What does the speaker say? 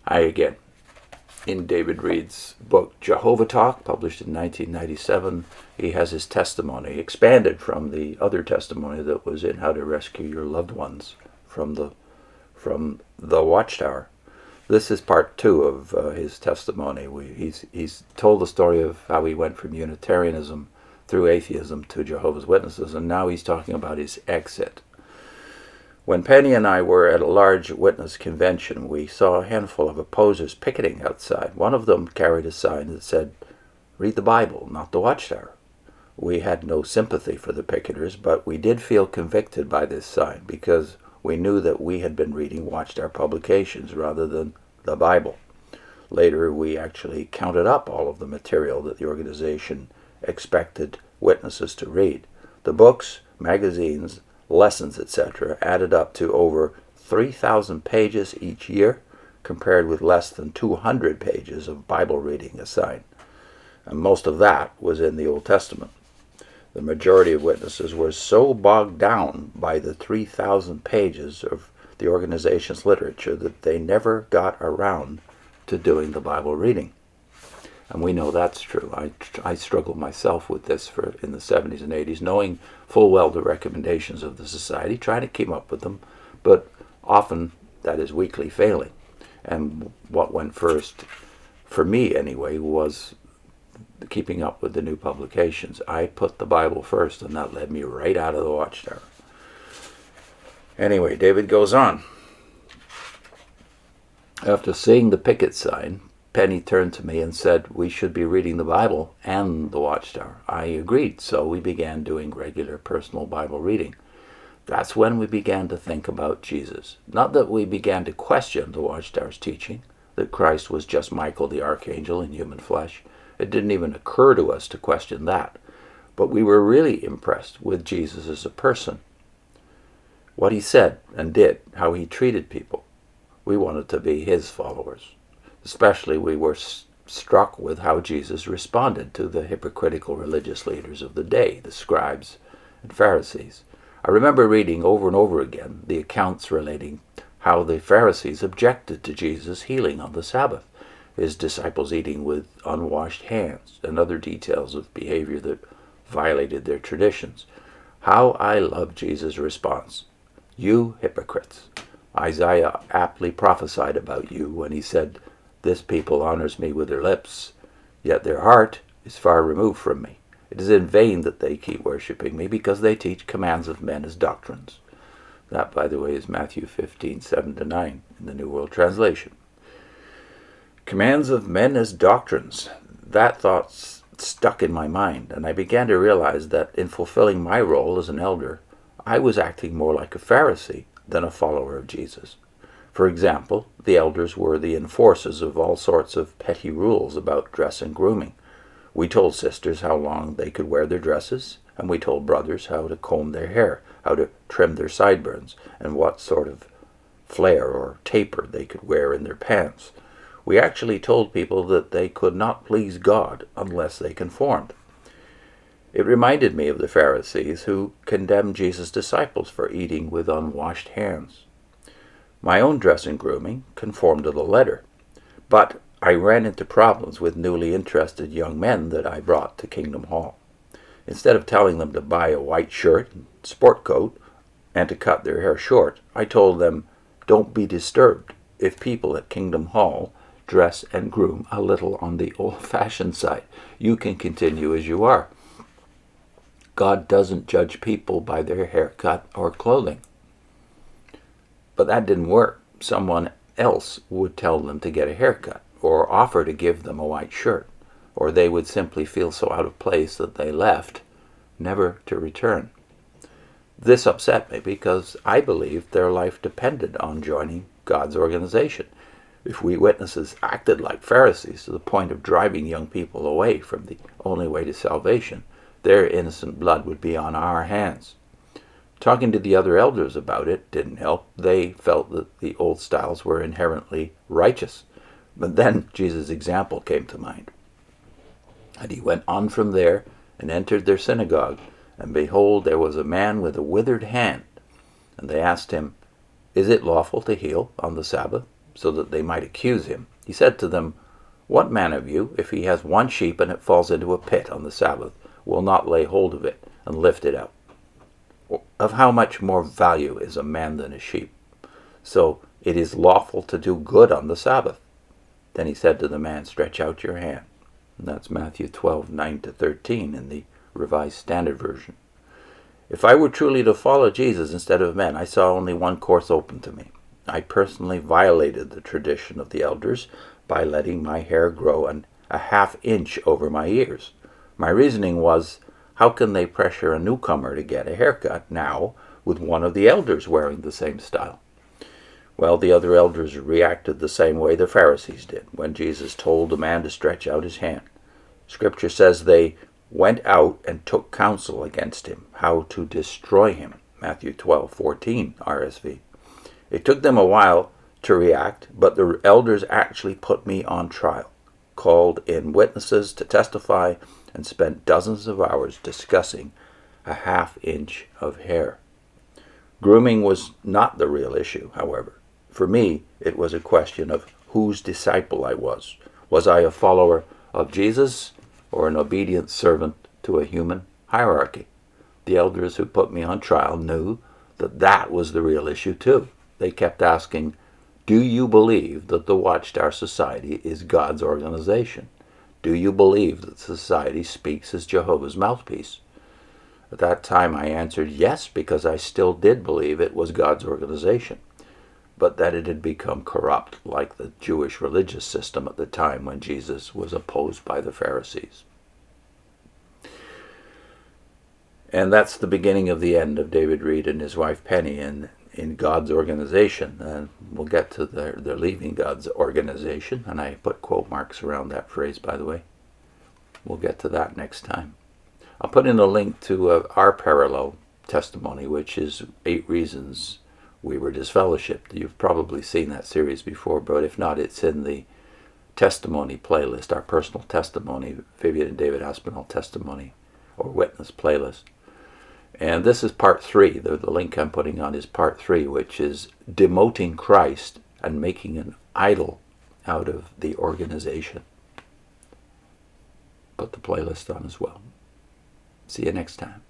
Hi again. In David Reed's book, Jehovah-talk, published in 1997, he has his testimony expanded from the other testimony that was in How to Rescue Your Loved Ones from the Watchtower. This is part two of his testimony. He's told the story of how he went from Unitarianism through atheism to Jehovah's Witnesses, and now he's talking about his exit. When Penny and I were at a large witness convention, we saw a handful of opposers picketing outside. One of them carried a sign that said, "Read the Bible, not the Watchtower." We had no sympathy for the picketers, but we did feel convicted by this sign because we knew that we had been reading Watchtower publications rather than the Bible. Later, we actually counted up all of the material that the organization expected witnesses to read. The books, magazines, lessons, etc., added up to over 3,000 pages each year, compared with less than 200 pages of Bible reading assigned. And most of that was in the Old Testament. The majority of witnesses were so bogged down by the 3,000 pages of the organization's literature that they never got around to doing the Bible reading. And we know that's true. I struggled myself with this in the 70s and 80s, knowing full well the recommendations of the Society, trying to keep up with them, but often that is weakly failing. And what went first, for me anyway, was keeping up with the new publications. I put the Bible first, and that led me right out of the Watchtower. Anyway, David goes on. After seeing the picket sign, Penny turned to me and said we should be reading the Bible and the Watchtower. I agreed, so we began doing regular personal Bible reading. That's when we began to think about Jesus. Not that we began to question the Watchtower's teaching, that Christ was just Michael the Archangel in human flesh. It didn't even occur to us to question that. But we were really impressed with Jesus as a person. What he said and did, how he treated people. We wanted to be his followers. Especially we were struck with how Jesus responded to the hypocritical religious leaders of the day, the scribes and Pharisees. I remember reading over and over again the accounts relating how the Pharisees objected to Jesus healing on the Sabbath, his disciples eating with unwashed hands, and other details of behavior that violated their traditions. How I love Jesus' response. "You hypocrites." Isaiah aptly prophesied about you when he said, "This people honors me with their lips, yet their heart is far removed from me. It is in vain that they keep worshipping me, because they teach commands of men as doctrines." That, by the way, is Matthew 15:7-9 in the New World Translation. Commands of men as doctrines. That thought stuck in my mind, and I began to realize that in fulfilling my role as an elder, I was acting more like a Pharisee than a follower of Jesus. For example, the elders were the enforcers of all sorts of petty rules about dress and grooming. We told sisters how long they could wear their dresses, and we told brothers how to comb their hair, how to trim their sideburns, and what sort of flare or taper they could wear in their pants. We actually told people that they could not please God unless they conformed. It reminded me of the Pharisees who condemned Jesus' disciples for eating with unwashed hands. My own dress and grooming conformed to the letter, but I ran into problems with newly interested young men that I brought to Kingdom Hall. Instead of telling them to buy a white shirt and sport coat and to cut their hair short, I told them, don't be disturbed if people at Kingdom Hall dress and groom a little on the old-fashioned side. You can continue as you are. God doesn't judge people by their haircut or clothing. But that didn't work. Someone else would tell them to get a haircut or offer to give them a white shirt, or they would simply feel so out of place that they left, never to return. This upset me because I believed their life depended on joining God's organization. If we witnesses acted like Pharisees to the point of driving young people away from the only way to salvation, their innocent blood would be on our hands. Talking to the other elders about it didn't help. They felt that the old styles were inherently righteous. But then Jesus' example came to mind. And he went on from there and entered their synagogue. And behold, there was a man with a withered hand. And they asked him, "Is it lawful to heal on the Sabbath?" so that they might accuse him. He said to them, "What man of you, if he has one sheep and it falls into a pit on the Sabbath, will not lay hold of it and lift it out? Of how much more value is a man than a sheep? So it is lawful to do good on the Sabbath." Then he said to the man, "Stretch out your hand." And that's Matthew 12:9-13 in the Revised Standard Version. If I were truly to follow Jesus instead of men, I saw only one course open to me. I personally violated the tradition of the elders by letting my hair grow a half inch over my ears. My reasoning was, how can they pressure a newcomer to get a haircut now with one of the elders wearing the same style? Well, the other elders reacted the same way the Pharisees did when Jesus told the man to stretch out his hand. Scripture says they went out and took counsel against him, how to destroy him. Matthew 12:14 RSV. It took them a while to react, but the elders actually put me on trial, called in witnesses to testify, and spent dozens of hours discussing a half inch of hair. Grooming was not the real issue, however. For me, it was a question of whose disciple I was. Was I a follower of Jesus or an obedient servant to a human hierarchy? The elders who put me on trial knew that that was the real issue too. They kept asking, "Do you believe that the Watchtower Society is God's organization? Do you believe that the society speaks as Jehovah's mouthpiece?" At that time I answered yes, because I still did believe it was God's organization, but that it had become corrupt like the Jewish religious system at the time when Jesus was opposed by the Pharisees. And that's the beginning of the end of David Reed and his wife Penny in God's organization. And we'll get to their leaving God's organization, and I put quote marks around that phrase, by the way. We'll get to that next time. I'll put in a link to our parallel testimony, which is 8 Reasons We Were Disfellowshipped. You've probably seen that series before, but if not, it's in the testimony playlist, our personal testimony, Vivian and David Aspinall testimony or witness playlist. And this is part 3. The link I'm putting on is part 3, which is demoting Christ and making an idol out of the organization. Put the playlist on as well. See you next time.